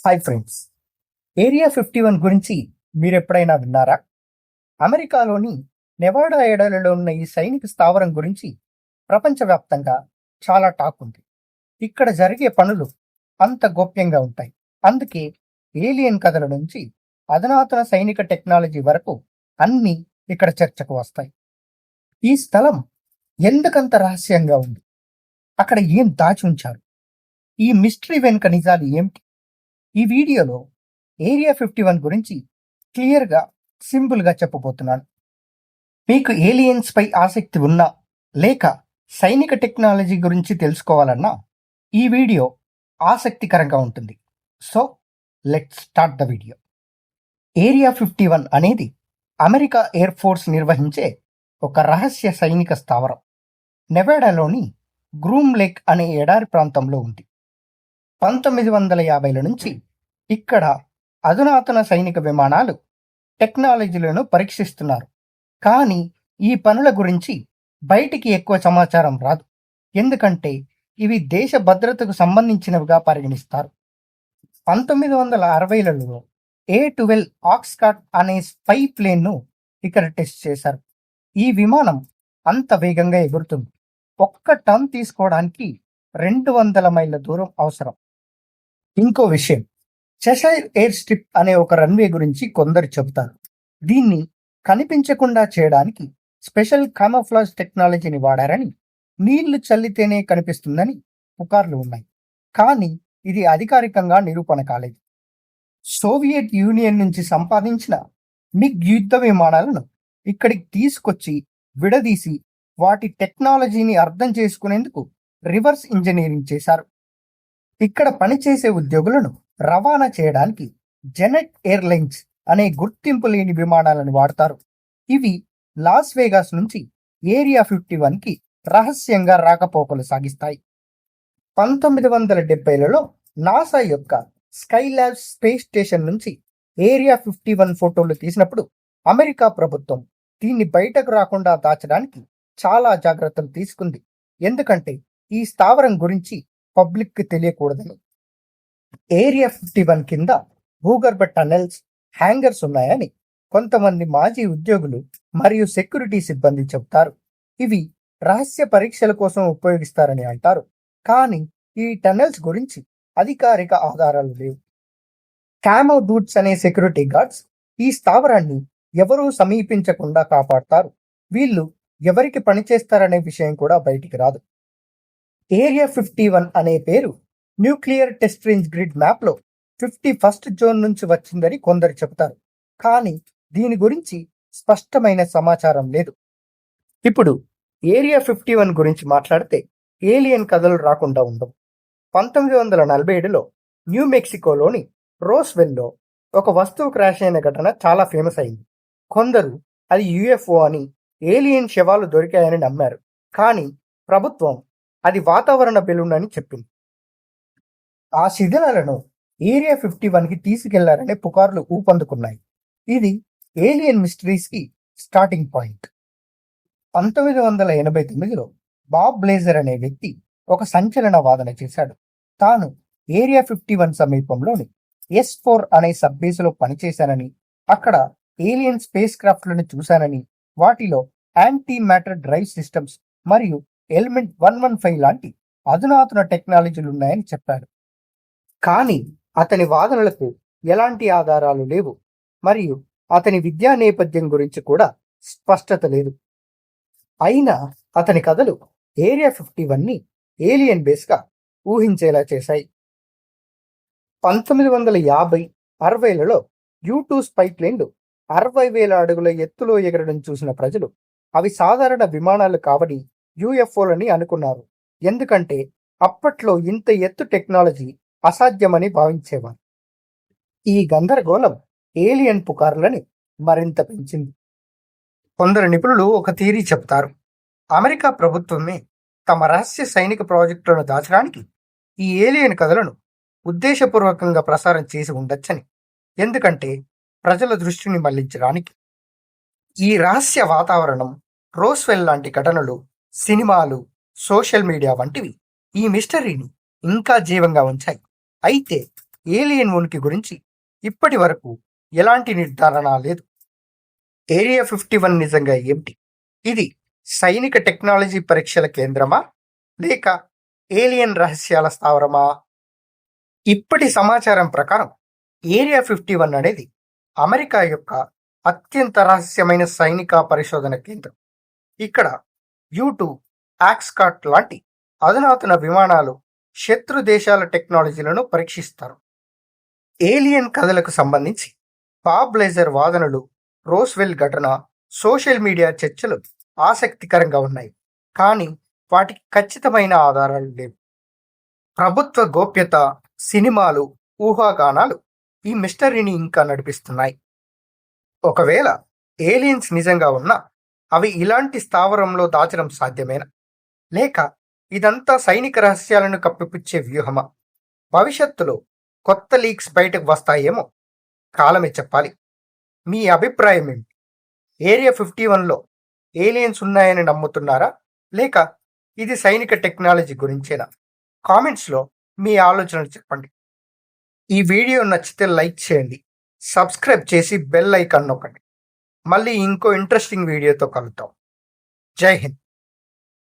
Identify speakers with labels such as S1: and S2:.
S1: Hi friends, area 51 గురించి మీరెప్పుడైనా విన్నారా? అమెరికాలోని నెవాడా ఎడారిలో ఉన్న ఈ సైనిక స్థావరం గురించి ప్రపంచవ్యాప్తంగా చాలా టాక్ ఉంది. ఇక్కడ జరిగే పనులు అంత గోప్యంగా ఉంటాయి. అందుకే ఏలియన్ కథల నుంచి అధునాతన సైనిక టెక్నాలజీ వరకు అన్నీ ఇక్కడ చర్చకు వస్తాయి. ఈ స్థలం ఎందుకంత రహస్యంగా ఉంది? అక్కడ ఏం దాచి ఉంచారు? ఈ మిస్టరీ వెనుక నిజాలు ఏమిటి? ఈ వీడియోలో ఏరియా 51 గురించి క్లియర్గా, సింపుల్గా చెప్పబోతున్నాను. మీకు ఏలియన్స్ పై ఆసక్తి ఉన్నా, లేక సైనిక టెక్నాలజీ గురించి తెలుసుకోవాలన్నా ఈ వీడియో ఆసక్తికరంగా ఉంటుంది. So let's start the video. Area 51 అనేది అమెరికా ఎయిర్ ఫోర్స్ నిర్వహించే ఒక రహస్య సైనిక స్థావరం. నెవాడాలోని గ్రూమ్ లేక్ అనే ఎడారి ప్రాంతంలో ఉంది. 1950ల నుంచి ఇక్కడ అధునాతన సైనిక విమానాలు టెక్నాలజీలను పరీక్షిస్తున్నారు. కానీ ఈ పనుల గురించి బయటికి ఎక్కువ సమాచారం రాదు, ఎందుకంటే ఇవి దేశ భద్రతకు సంబంధించినవిగా పరిగణిస్తారు. 1960లలో A-12 ఆక్స్కాట్ అనే స్పై ప్లేన్ను ఇక్కడ టెస్ట్ చేశారు. ఈ విమానం అంత వేగంగా ఎగురుతుంది. ఒక్క టర్న్ తీసుకోవడానికి 200 మైళ్ళ దూరం అవసరం. ఇంకో విషయం, చెషైర్ ఎయిర్ స్ట్రిప్ అనే ఒక రన్వే గురించి కొందరు చెబుతారు. దీన్ని కనిపించకుండా చేయడానికి స్పెషల్ కామోఫ్లాజ్ టెక్నాలజీని వాడారని, నీళ్లు చల్లితేనే కనిపిస్తుందని పుకార్లు ఉన్నాయి. కానీ ఇది అధికారికంగా నిరూపణ కాలేదు. సోవియట్ యూనియన్ నుంచి సంపాదించిన మిగ్ యుద్ధ విమానాలను ఇక్కడికి తీసుకొచ్చి విడదీసి వాటి టెక్నాలజీని అర్థం చేసుకునేందుకు రివర్స్ ఇంజనీరింగ్ చేశారు. ఇక్కడ పనిచేసే ఉద్యోగులను రవాణా చేయడానికి జెనెట్ ఎయిర్లైన్స్ అనే గుర్తింపు లేని విమానాలను వాడతారు. ఇవి లాస్ వేగాస్ నుంచి ఏరియా 51కి రహస్యంగా రాకపోకలు సాగిస్తాయి. 1970లలో నాసా యొక్క స్కైలాబ్స్ స్పేస్ స్టేషన్ నుంచి ఏరియా 51 ఫోటోలు తీసినప్పుడు అమెరికా ప్రభుత్వం దీన్ని బయటకు రాకుండా దాచడానికి చాలా జాగ్రత్తలు తీసుకుంది, ఎందుకంటే ఈ స్థావరం గురించి పబ్లిక్కి తెలియకూడదని. ఏరియా 51 కింద భూగర్భ టనెల్స్, హ్యాంగర్స్ ఉన్నాయని కొంతమంది మాజీ ఉద్యోగులు మరియు సెక్యూరిటీ సిబ్బంది చెబుతారు. ఇవి రహస్య పరీక్షల కోసం ఉపయోగిస్తారని అంటారు, కానీ ఈ టనెల్స్ గురించి అధికారిక ఆధారాలు లేవు. క్యామో డూట్స్ అనే సెక్యూరిటీ గార్డ్స్ ఈ స్థావరాన్ని ఎవరూ సమీపించకుండా కాపాడతారు. వీళ్ళు ఎవరికి పనిచేస్తారనే విషయం కూడా బయటికి రాదు. ఏరియా 51 అనే పేరు న్యూక్లియర్ టెస్ట్ రేంజ్ గ్రిడ్ మ్యాప్లో 51st జోన్ నుంచి వచ్చిందని కొందరు చెబుతారు, కానీ దీని గురించి స్పష్టమైన సమాచారం లేదు. ఇప్పుడు ఏరియా 51 గురించి మాట్లాడితే ఏలియన్ కథలు రాకుండా ఉండవు. 1947లో న్యూ మెక్సికోలోని రోస్వెల్లో ఒక వస్తువు క్రాష్ అయిన ఘటన చాలా ఫేమస్ అయింది. కొందరు అది యుఎఫ్ఓ అని, ఏలియన్ శవాలు దొరికాయని నమ్మారు, కానీ ప్రభుత్వం అది వాతావరణ బెలూన్ అని చెప్పింది. ఆ శిథిలాలను ఏరియా 51కి తీసుకెళ్లారనే పుకార్లు ఊపందుకున్నాయి. ఇది ఏలియన్ మిస్టరీస్కి స్టార్టింగ్ పాయింట్. 1989లో బాబ్ బ్లేజర్ అనే వ్యక్తి ఒక సంచలన వాదన చేశాడు. తాను ఏరియా 51 సమీపంలోని S4 అనే సబ్బేసులో పనిచేశానని, అక్కడ ఏలియన్ స్పేస్ క్రాఫ్ట్లను చూశానని, వాటిలో యాంటీ మ్యాటర్ డ్రైవ్ సిస్టమ్స్ మరియు ఎలిమెంట్ 115 లాంటి అధునాతన టెక్నాలజీలున్నాయని చెప్పాడు. కానీ అతని వాదనలకు ఎలాంటి ఆధారాలు లేవు, మరియు అతని విద్యా నేపథ్యం గురించి కూడా స్పష్టత లేదు. అయినా అతని కథలు ఏరియా 51ని ఏలియన్ బేస్గా ఊహించేలా చేశాయి. 1950-60లలో U-2 స్పై ప్లేన్లు 60,000 అడుగుల ఎత్తులో ఎగరడం చూసిన ప్రజలు అవి సాధారణ విమానాలు కావని, యుఎఫ్ఓలని అనుకున్నారు, ఎందుకంటే అప్పట్లో ఇంత ఎత్తు టెక్నాలజీ అసాధ్యమని భావించేవారు. ఈ గందరగోళం ఏలియన్ పుకార్లని మరింత పెంచింది. కొందరు నిపుణులు ఒక థియరీ చెప్తారు. అమెరికా ప్రభుత్వమే తమ రహస్య సైనిక ప్రాజెక్టులను దాచడానికి ఈ ఏలియన్ కథలను ఉద్దేశపూర్వకంగా ప్రసారం చేసి ఉండొచ్చని, ఎందుకంటే ప్రజల దృష్టిని మళ్లించడానికి. ఈ రహస్య వాతావరణం, రోస్వెల్ లాంటి ఘటనలు, సినిమాలు, సోషల్ మీడియా వంటివి ఈ మిస్టరీని ఇంకా జీవంగా ఉంచాయి. అయితే ఏలియన్ ఉనికి గురించి ఇప్పటి వరకు ఎలాంటి నిర్ధారణ లేదు. ఏరియా 51 నిజంగా ఏమిటి? ఇది సైనిక టెక్నాలజీ పరీక్షల కేంద్రమా లేక ఏలియన్ రహస్యాల స్థావరమా? ఇప్పటి సమాచారం ప్రకారం ఏరియా 51 అనేది అమెరికా యొక్క అత్యంత రహస్యమైన సైనిక పరిశోధన కేంద్రం. ఇక్కడ U2 యాక్స్కాట్ లాంటి అధునాతన విమానాలు శత్రు దేశాల టెక్నాలజీలను పరీక్షిస్తారు. ఏలియన్ కథలకు సంబంధించి బాబ్ లేజర్ వాదనలు, రోస్వెల్ ఘటన, సోషల్ మీడియా చర్చలు ఆసక్తికరంగా ఉన్నాయి, కానీ వాటికి ఖచ్చితమైన ఆధారాలు లేవు. ప్రభుత్వ గోప్యత, సినిమాలు, ఊహాగానాలు ఈ మిస్టరీని ఇంకా నడిపిస్తున్నాయి. ఒకవేళ ఏలియన్స్ నిజంగా ఉన్నా అవి ఇలాంటి స్థావరంలో దాచడం సాధ్యమేనా, లేక ఇదంతా సైనిక రహస్యాలను కప్పిపుచ్చే వ్యూహమా? భవిష్యత్తులో కొత్త లీక్స్ బయటకు వస్తాయేమో, కాలమే చెప్పాలి. మీ అభిప్రాయం ఏమిటి? ఏరియా 51లో ఏలియన్స్ ఉన్నాయని నమ్ముతున్నారా, లేక ఇది సైనిక టెక్నాలజీ గురించేనా? కామెంట్స్లో మీ ఆలోచనలు చెప్పండి. ఈ వీడియో నచ్చితే లైక్ చేయండి, సబ్స్క్రైబ్ చేసి బెల్ ఐకాన్ నొక్కండి. మళ్ళీ ఇంకో ఇంట్రెస్టింగ్ వీడియోతో కలుద్దాం. జై హింద్.